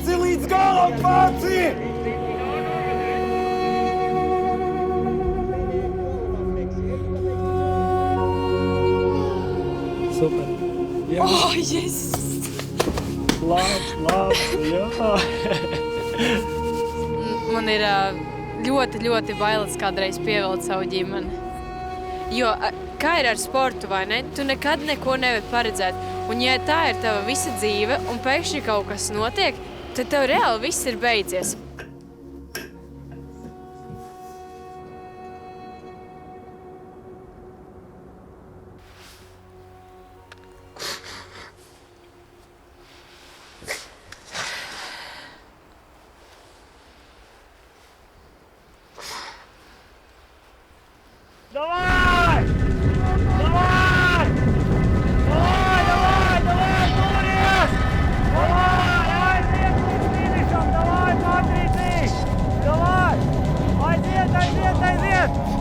Paci līdz galam, Paci! Super. Jā. Oh, Jēzus! Labi, jā. Man ir ļoti, ļoti bailes kādreiz pievilkt savu ģimeni. Jo, kā ir ar sportu, vai ne? Tu nekad neko nevari paredzēt. Un ja tā ir tava visa dzīve un pēkšņi kaut kas notiek, tad tev reāli viss ir beidzies. Давай! Давай! Давай, давай, давай, Турис! Давай, aiziet līdz finišam, давай, Patrici! Давай! Aiziet, aiziet, aiziet!